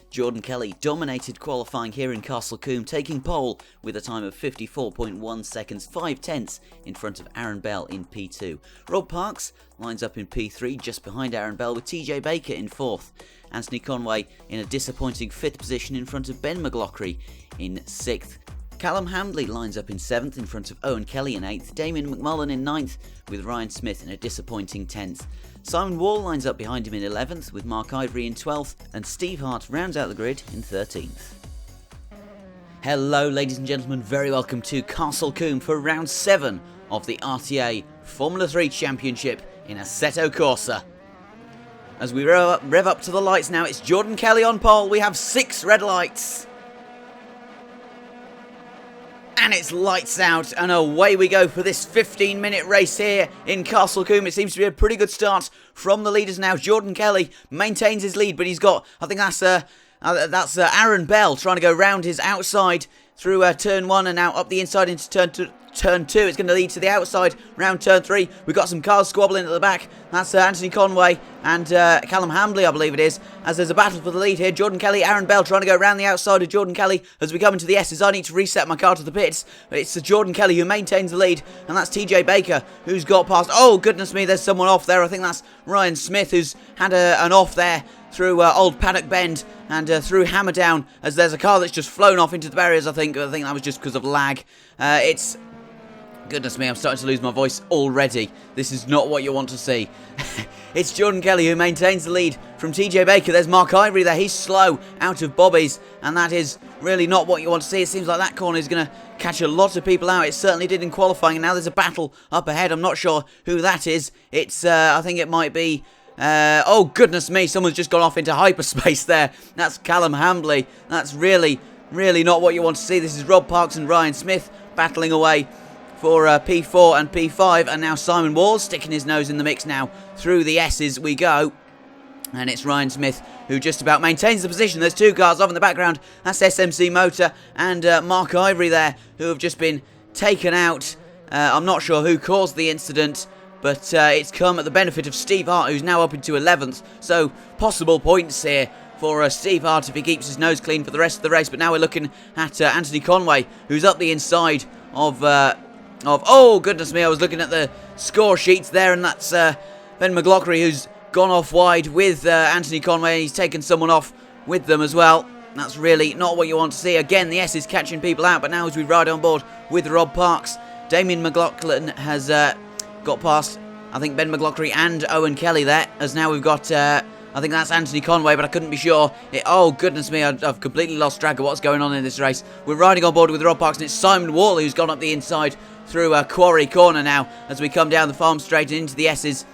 Jordan Kelly dominated qualifying here in Castle Combe, taking pole with a time of 54.1 seconds, 5/10 in front of Aaron Bell in P2. Rob Parks lines up in P3 just behind Aaron Bell with TJ Baker in 4th. Anthony Conway in a disappointing 5th position in front of Ben McLaughlin in 6th. Callum Hambley lines up in 7th in front of Owen Kelly in 8th, Damien McMullen in 9th with Ryan Smith in a disappointing 10th. Simon Wall lines up behind him in 11th with Mark Ivory in 12th, and Steve Hart rounds out the grid in 13th. Hello ladies and gentlemen, very welcome to Castle Combe for round 7 of the RTA Formula 3 Championship in Assetto Corsa. As we rev up to the lights now, it's Jordan Kelly on pole. We have 6 red lights. And it's lights out, and away we go for this 15-minute race here in Castle Combe. It seems to be a pretty good start from the leaders now. Jordan Kelly maintains his lead, but he's got, I think that's Aaron Bell trying to go round his outside through turn 1 and now up the inside into turn 2. It's going to lead to the outside round turn 3. We've got some cars squabbling at the back. That's Anthony Conway and Callum Hambley, I believe it is, as there's a battle for the lead here. Jordan Kelly, Aaron Bell trying to go round the outside of Jordan Kelly as we come into the S's. I need to reset my car to the pits, but it's Jordan Kelly who maintains the lead, and that's TJ Baker who's got past. Oh goodness me, there's someone off there. I think that's Ryan Smith who's had an off there through Old Paddock Bend and through Hammerdown, as there's a car that's just flown off into the barriers. I think that was just because of lag. Goodness me, I'm starting to lose my voice already. This is not what you want to see. It's Jordan Kelly who maintains the lead from TJ Baker. There's Mark Ivory there. He's slow out of Bobby's, and that is really not what you want to see. It seems like that corner is going to catch a lot of people out. It certainly did in qualifying, and now there's a battle up ahead. I'm not sure who that is. It's, I think it might be... oh goodness me, someone's just gone off into hyperspace there. That's Callum Hambley. That's really, really not what you want to see. This is Rob Parks and Ryan Smith battling away for P4 and P5, and now Simon Wall sticking his nose in the mix now. Through the S's we go, and it's Ryan Smith who just about maintains the position. There's 2 cars off in the background. That's SMC Motor and Mark Ivory there, who have just been taken out. I'm not sure who caused the incident, but it's come at the benefit of Steve Hart, who's now up into 11th, so possible points here for Steve Hart if he keeps his nose clean for the rest of the race. But now we're looking at Anthony Conway, who's up the inside of oh goodness me, I was looking at the score sheets there, and that's Ben McLaughlin who's gone off wide with Anthony Conway, and he's taken someone off with them as well. That's really not what you want to see. Again, the S is catching people out, but now as we ride on board with Rob Parks, Damien McLaughlin has got past, I think, Ben McLaughlin and Owen Kelly there, as now we've got I think that's Anthony Conway, but I couldn't be sure. Oh, goodness me, I've completely lost track of what's going on in this race. We're riding on board with Rob Parks, and it's Simon Wall who's gone up the inside through Quarry Corner now as we come down the farm straight and into the S's.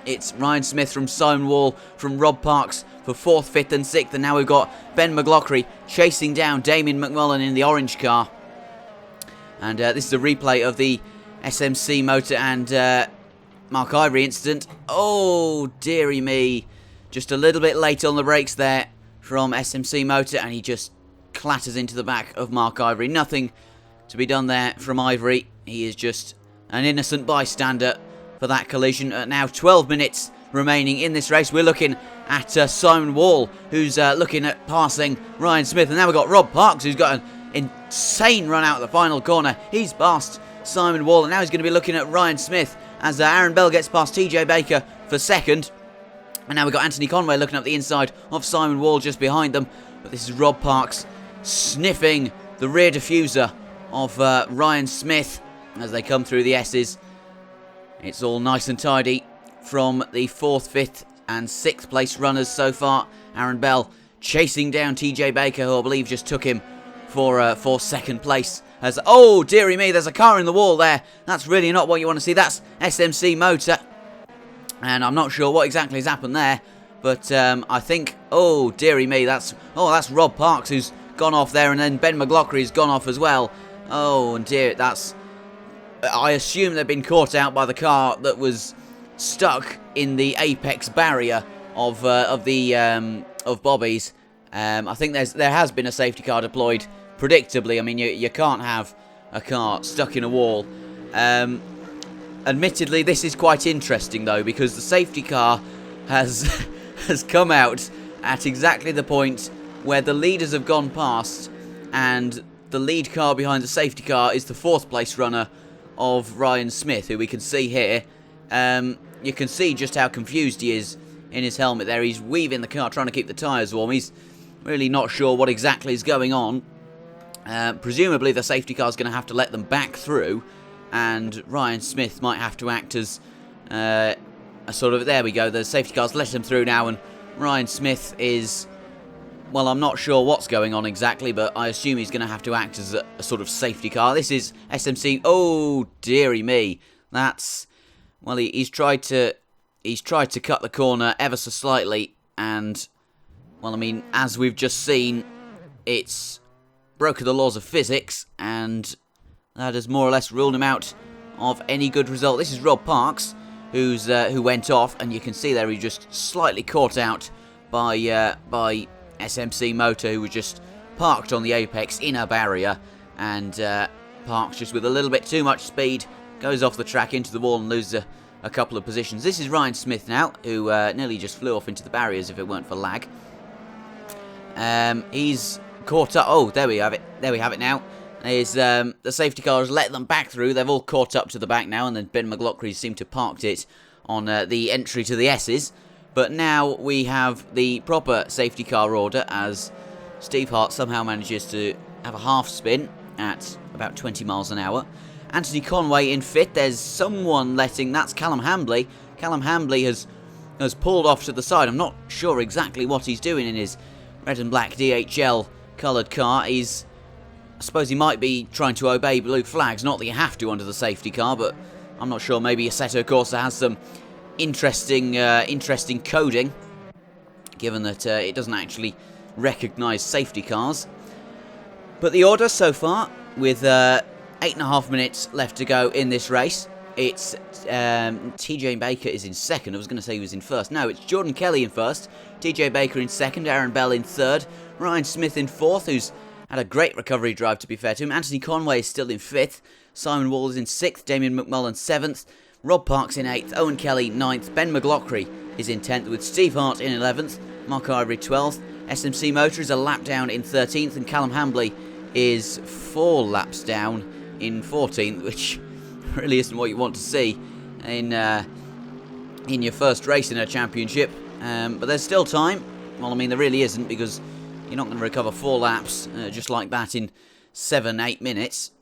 It's Ryan Smith from Simon Wall from Rob Parks for 4th, 5th and 6th, and now we've got Ben McLaughlin chasing down Damien McMullen in the orange car. And this is a replay of the SMC Motor and Mark Ivory incident. Oh, dearie me. Just a little bit late on the brakes there from SMC Motor, and he just clatters into the back of Mark Ivory. Nothing to be done there from Ivory. He is just an innocent bystander for that collision. Now 12 minutes remaining in this race. We're looking at Simon Wall, who's looking at passing Ryan Smith. And now we've got Rob Parks, who's got an insane run out of the final corner. He's passed Simon Wall, and now he's going to be looking at Ryan Smith as Aaron Bell gets past TJ Baker for 2nd. And now we've got Anthony Conway looking up the inside of Simon Wall just behind them. But this is Rob Parks sniffing the rear diffuser of Ryan Smith as they come through the S's. It's all nice and tidy from the 4th, 5th and 6th place runners so far. Aaron Bell chasing down TJ Baker, who I believe just took him for 2nd place. As, oh dearie me, there's a car in the wall there. That's really not what you want to see. That's SMC Motor, and I'm not sure what exactly has happened there, but I think, oh dearie me, that's Rob Parks who's gone off there, and then Ben McLaughlin's gone off as well. Oh and dear, I assume they've been caught out by the car that was stuck in the apex barrier of Bobby's. I think there has been a safety car deployed. Predictably, I mean, you can't have a car stuck in a wall. Admittedly, this is quite interesting though, because the safety car has come out at exactly the point where the leaders have gone past, and the lead car behind the safety car is the 4th place runner of Ryan Smith, who we can see here. You can see just how confused he is in his helmet there. He's weaving the car, trying to keep the tyres warm. He's really not sure what exactly is going on. Presumably the safety car is going to have to let them back through, and Ryan Smith might have to act as a sort of... There we go, the safety car's let him through now, and Ryan Smith is... Well, I'm not sure what's going on exactly, but I assume he's going to have to act as a sort of safety car. This is SMC... Oh, dearie me. That's... Well, he's tried to cut the corner ever so slightly, and... Well, I mean, as we've just seen, it's broken the laws of physics, and that has more or less ruled him out of any good result. This is Rob Parks, who went off, and you can see there he just slightly caught out by SMC Motor, who was just parked on the apex in a barrier, and Parks, just with a little bit too much speed, goes off the track into the wall and loses a couple of positions. This is Ryan Smith now, who nearly just flew off into the barriers if it weren't for lag. He's caught up. Oh, there we have it. There we have it now. The safety car has let them back through. They've all caught up to the back now, and then Ben McLaughlin seemed to have parked it on the entry to the S's. But now we have the proper safety car order, as Steve Hart somehow manages to have a half spin at about 20 miles an hour. Anthony Conway in 5th. There's someone letting... That's Callum Hambley. Callum Hambley has pulled off to the side. I'm not sure exactly what he's doing in his red and black DHL coloured car. I suppose he might be trying to obey blue flags. Not that you have to under the safety car, but I'm not sure. Maybe Assetto Corsa has some interesting coding, given that it doesn't actually recognise safety cars. But the order so far, with 8.5 minutes left to go in this race, it's TJ Baker is in 2nd. I was going to say he was in 1st. No, it's Jordan Kelly in 1st, TJ Baker in 2nd, Aaron Bell in 3rd, Ryan Smith in 4th, who's had a great recovery drive, to be fair to him. Anthony Conway is still in 5th, Simon Wall is in 6th, Damien McMullen 7th, Rob Parks in 8th, Owen Kelly 9th, Ben McLaughlin is in 10th, with Steve Hart in 11th, Mark Ivory 12th, SMC Motor is a lap down in 13th, and Callum Hambley is 4 laps down in 14th, which really isn't what you want to see in your first race in a championship. But there's still time. Well, I mean, there really isn't, because you're not going to recover 4 laps just like that in 7-8 minutes.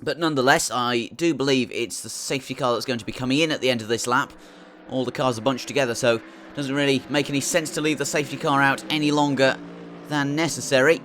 But nonetheless, I do believe it's the safety car that's going to be coming in at the end of this lap. All the cars are bunched together, so it doesn't really make any sense to leave the safety car out any longer than necessary,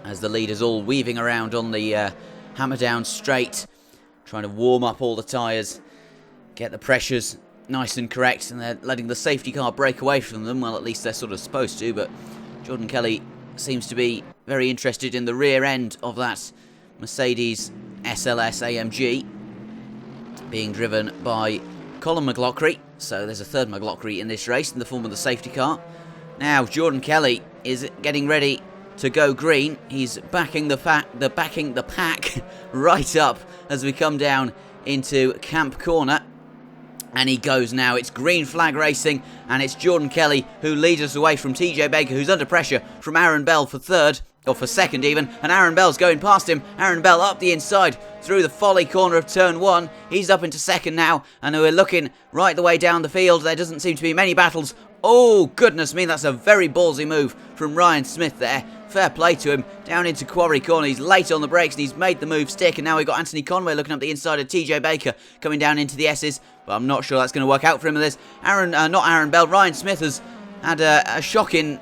as the leaders all weaving around on the hammer down straight, trying to warm up all the tyres, get the pressures nice and correct, and they're letting the safety car break away from them. Well, at least they're sort of supposed to, but Jordan Kelly seems to be very interested in the rear end of that Mercedes SLS AMG, being driven by Colin McLaughlin. So there's a 3rd McLaughlin in this race in the form of the safety car. Now Jordan Kelly is getting ready to go green. He's backing the pack right up as we come down into Camp Corner. And he goes now. It's green flag racing, and it's Jordan Kelly who leads us away from TJ Baker, who's under pressure from Aaron Bell for 3rd, or for 2nd even, and Aaron Bell's going past him. Aaron Bell up the inside through the folly corner of turn 1. He's up into 2nd now, and we're looking right the way down the field. There doesn't seem to be many battles. Oh, goodness me, that's a very ballsy move from Ryan Smith there. Fair play to him. Down into Quarry Corner. He's late on the brakes and he's made the move stick. And now we've got Anthony Conway looking up the inside of TJ Baker, coming down into the S's. But I'm not sure that's going to work out for him in this. Not Aaron Bell. Ryan Smith has had a shocking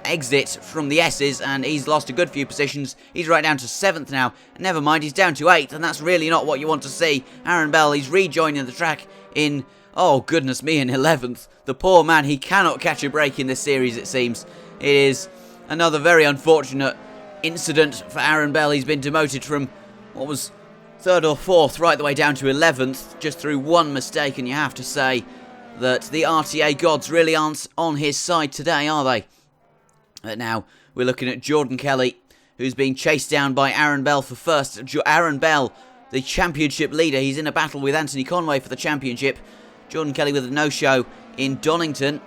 exit from the S's, and he's lost a good few positions. He's right down to 7th now. Never mind, he's down to 8th, and that's really not what you want to see. Aaron Bell, he's rejoining the track in... Oh, goodness me, in 11th. The poor man, he cannot catch a break in this series, it seems. It is another very unfortunate incident for Aaron Bell. He's been demoted from what was 3rd or 4th right the way down to 11th, just through one mistake, and you have to say that the RTA gods really aren't on his side today, are they? But now we're looking at Jordan Kelly, who's being chased down by Aaron Bell for 1st. Aaron Bell, the championship leader, he's in a battle with Anthony Conway for the championship. Jordan Kelly with a no-show in Donington.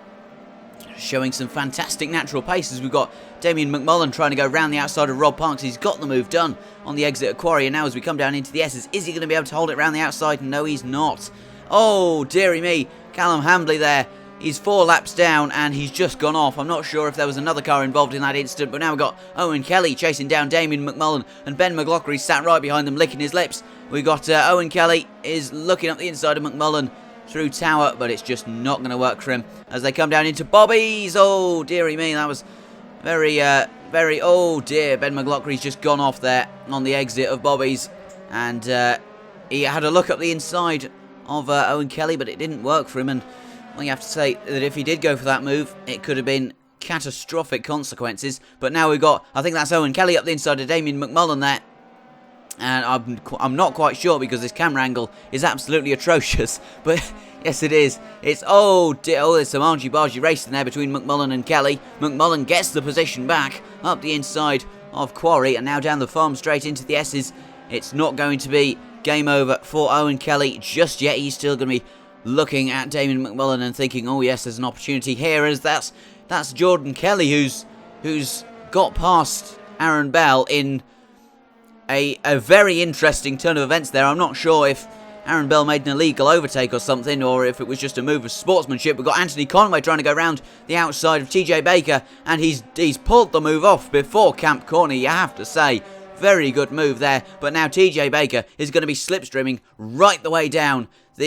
showing some fantastic natural paces. We've got Damien McMullen trying to go round the outside of Rob Parks. He's got the move done on the exit at Quarry, and now as we come down into the S's, is he going to be able to hold it round the outside? No, he's not. Oh, dearie me, Callum Hambley there. He's 4 laps down and he's just gone off. I'm not sure if there was another car involved in that incident, but now we've got Owen Kelly chasing down Damien McMullen, and Ben McLaughlin sat right behind them licking his lips. We've got Owen Kelly is looking up the inside of McMullen through Tower, but it's just not going to work for him as they come down into Bobby's. Oh, dearie me, that was very, oh dear. Ben McLaughlin's just gone off there on the exit of Bobby's, and he had a look up the inside of Owen Kelly, but it didn't work for him, and well, you have to say that if he did go for that move, it could have been catastrophic consequences. But now we've got, I think that's Owen Kelly up the inside of Damien McMullen there. And I'm not quite sure because this camera angle is absolutely atrocious. But yes, it is. It's, oh dear, oh, there's some argy-bargy racing there between McMullen and Kelly. McMullen gets the position back up the inside of Quarry, and now down the farm straight into the S's. It's not going to be game over for Owen Kelly just yet. He's still going to be looking at Damien McMullen and thinking, oh yes, there's an opportunity here, as that's Jordan Kelly who's got past Aaron Bell in a very interesting turn of events there. I'm not sure if Aaron Bell made an illegal overtake or something, or if it was just a move of sportsmanship. We've got Anthony Conway trying to go round the outside of TJ Baker, and he's pulled the move off before Camp Corner, you have to say. Very good move there, but now TJ Baker is going to be slipstreaming right the way down well,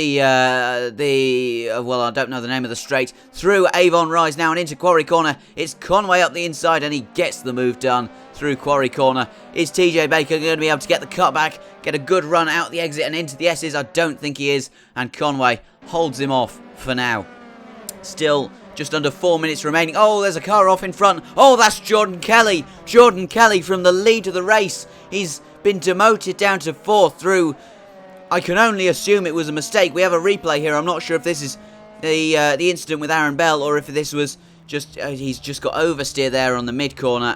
I don't know the name of the straight, through Avon Rise now and into Quarry Corner. It's Conway up the inside, and he gets the move done through Quarry Corner. Is TJ Baker going to be able to get the cutback, get a good run out the exit and into the S's? I don't think he is, and Conway holds him off for now. Still just under 4 minutes remaining. Oh, there's a car off in front. Oh, that's Jordan Kelly. Jordan Kelly from the lead of the race. He's been demoted down to 4th through, I can only assume it was a mistake. We have a replay here. I'm not sure if this is the incident with Aaron Bell, or if this was just, he's just got oversteer there on the mid-corner.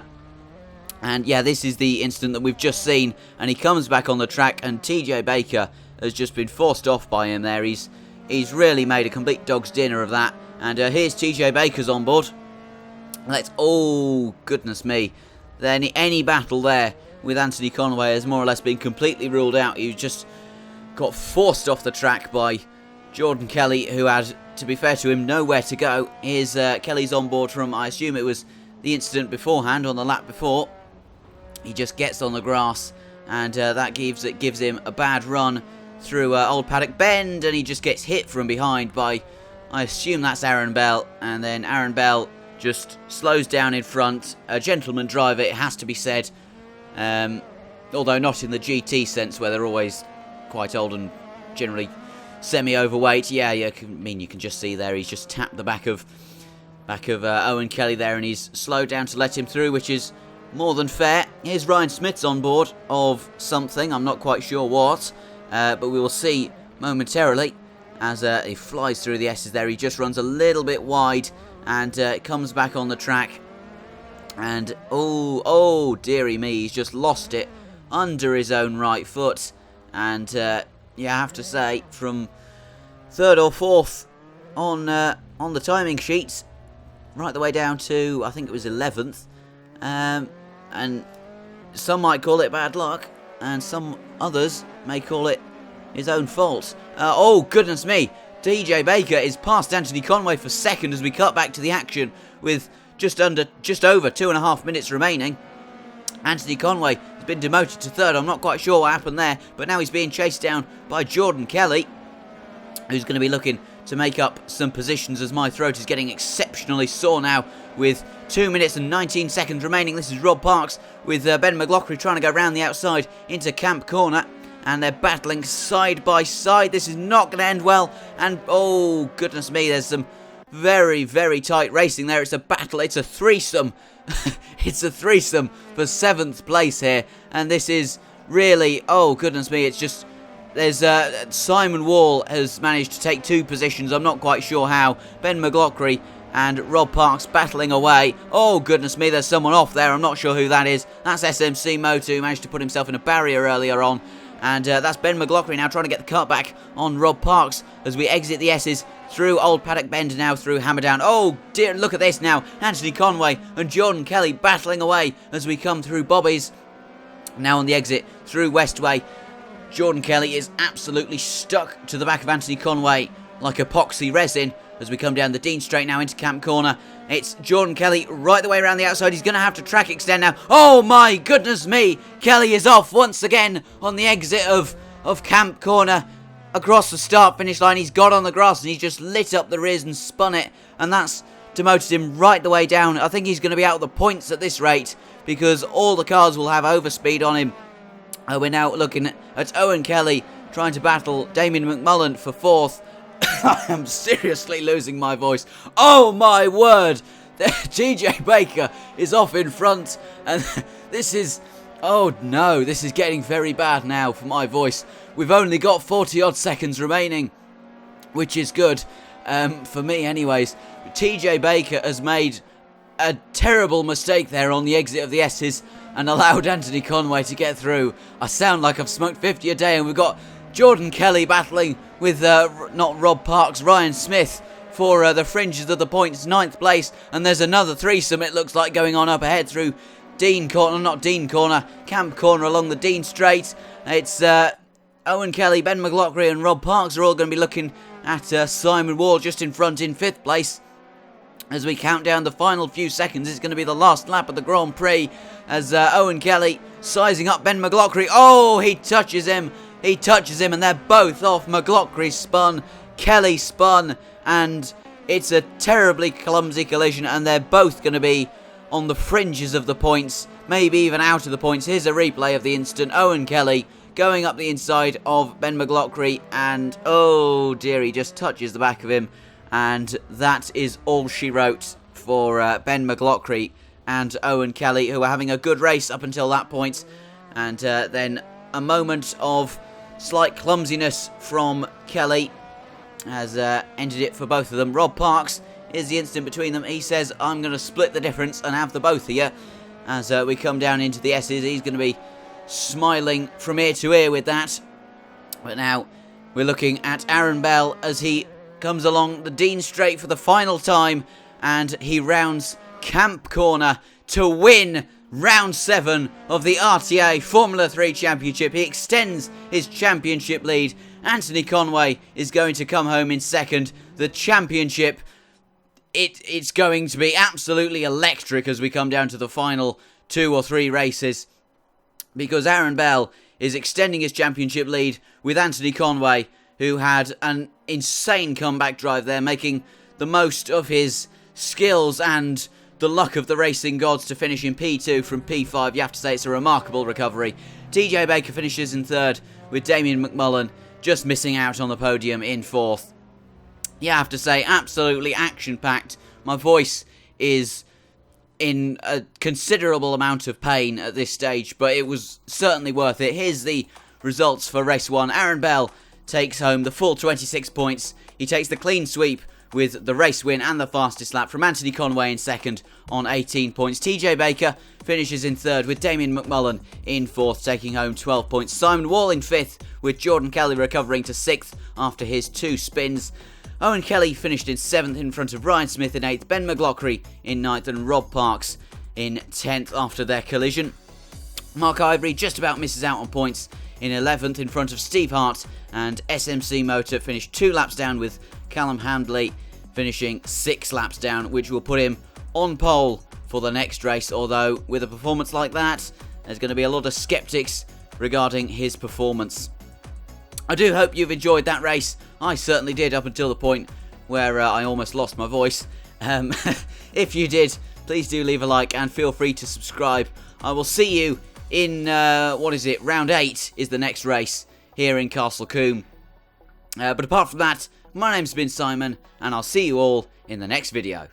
And yeah, this is the incident that we've just seen. And he comes back on the track, and TJ Baker has just been forced off by him there. He's really made a complete dog's dinner of that. And here's TJ Baker's on board. Oh, goodness me. Then any battle there with Anthony Conway has more or less been completely ruled out. He just got forced off the track by Jordan Kelly, who had, to be fair to him, nowhere to go. Here's Kelly's on board from, I assume it was the incident beforehand on the lap before. He just gets on the grass, and that gives him a bad run through Old Paddock Bend, and he just gets hit from behind by, I assume that's Aaron Bell, and then Aaron Bell just slows down in front. A gentleman driver, it has to be said, although not in the GT sense where they're always quite old and generally semi-overweight. Yeah, you can just see there he's just tapped the back of Owen Kelly there, and he's slowed down to let him through, which is more than fair. Here's Ryan Smith's on board of something, I'm not quite sure what, but we will see momentarily as he flies through the S's there. He just runs a little bit wide and comes back on the track, and oh dearie me, he's just lost it under his own right foot. And yeah, I have to say, from 3rd or 4th on the timing sheets, right the way down to, I think it was 11th, and some might call it bad luck, and some others may call it his own fault. Oh goodness me, TJ Baker is past Anthony Conway for 2nd as we cut back to the action with just over 2.5 minutes remaining. Anthony Conway has been demoted to 3rd. I'm not quite sure what happened there, but now he's being chased down by Jordan Kelly, who's going to be looking to make up some positions, as my throat is getting exceptionally sore now with 2 minutes and 19 seconds remaining. This is Rob Parks with Ben McLaughlin trying to go round the outside into Camp Corner, and they're battling side by side. This is not going to end well, and oh goodness me, there's some very, very tight racing there. It's a battle, it's a threesome. It's a threesome for 7th place here, and this is really, oh goodness me, it's just, there's Simon Wall has managed to take 2 positions, I'm not quite sure how. Ben McLaughlin and Rob Parks battling away. Oh goodness me, there's someone off there, I'm not sure who that is. That's SMC Moto, who managed to put himself in a barrier earlier on. And that's Ben McLaughlin now trying to get the cut back on Rob Parks as we exit the S's through Old Paddock Bend, now through Hammerdown. Oh dear, look at this now. Anthony Conway and Jordan Kelly battling away as we come through Bobby's. Now on the exit through Westway. Jordan Kelly is absolutely stuck to the back of Anthony Conway like epoxy resin as we come down the Dean Straight now into Camp Corner. It's Jordan Kelly right the way around the outside. He's going to have to track extend now. Oh my goodness me! Kelly is off once again on the exit of Camp Corner. Across the start-finish line, he's got on the grass and he's just lit up the rears and spun it. And that's demoted him right the way down. I think he's going to be out of the points at this rate because all the cars will have overspeed on him. We're now looking at Owen Kelly trying to battle Damien McMullen for 4th. I am seriously losing my voice. Oh my word! TJ Baker is off in front, and this is... oh no, this is getting very bad now for my voice. We've only got 40 odd seconds remaining, which is good, for me anyways. TJ Baker has made a terrible mistake there on the exit of the S's and allowed Anthony Conway to get through. I sound like I've smoked 50 a day, and we've got Jordan Kelly battling with, not Rob Parks, Ryan Smith for the fringes of the points, 9th place. And there's another threesome, it looks like, going on up ahead through Dean Corner, Camp Corner along the Dean Straight. It's Owen Kelly, Ben McLaughlin and Rob Parks are all going to be looking at Simon Wall just in front in 5th place. As we count down the final few seconds, it's going to be the last lap of the Grand Prix as Owen Kelly sizing up Ben McLaughlin. Oh, he touches him, and they're both off. McLaughlin spun, Kelly spun, and it's a terribly clumsy collision, and they're both going to be on the fringes of the points, maybe even out of the points. Here's a replay of the instant. Owen Kelly going up the inside of Ben McLaughlin, and oh dear, he just touches the back of him. And that is all she wrote for Ben McLaughlin and Owen Kelly, who were having a good race up until that point. And then a moment of slight clumsiness from Kelly has ended it for both of them. Rob Parks is the instant between them. He says, I'm going to split the difference and have the both of you. As we come down into the S's, he's going to be smiling from ear to ear with that. But now we're looking at Aaron Bell as he comes along the Dean Straight for the final time, and he rounds Camp Corner to win round 7 of the RTA Formula 3 Championship. He extends his championship lead. Anthony Conway is going to come home in 2nd. The championship, it's going to be absolutely electric as we come down to the final 2 or 3 races, because Aaron Bell is extending his championship lead with Anthony Conway, who had an insane comeback drive there, making the most of his skills and the luck of the racing gods to finish in P2 from P5. You have to say it's a remarkable recovery. TJ Baker finishes in 3rd, with Damien McMullen just missing out on the podium in 4th. You have to say, absolutely action-packed. My voice is in a considerable amount of pain at this stage, but it was certainly worth it. Here's the results for race 1. Aaron Bell takes home the full 26 points. He takes the clean sweep with the race win and the fastest lap from Anthony Conway in 2nd on 18 points. TJ Baker finishes in 3rd with Damien McMullen in 4th, taking home 12 points. Simon Wall in 5th with Jordan Kelly recovering to 6th after his 2 spins. Owen Kelly finished in 7th in front of Ryan Smith in 8th, Ben McLaughlin in 9th and Rob Parks in 10th after their collision. Mark Ivory just about misses out on points in 11th in front of Steve Hart, and SMC Motor finished 2 laps down with Callum Handley finishing 6 laps down, which will put him on pole for the next race, although with a performance like that, there's going to be a lot of sceptics regarding his performance. I do hope you've enjoyed that race. I certainly did, up until the point where I almost lost my voice. If you did, please do leave a like and feel free to subscribe. I will see you in, round 8 is the next race here in Castle Combe. But apart from that, my name's been Simon, and I'll see you all in the next video.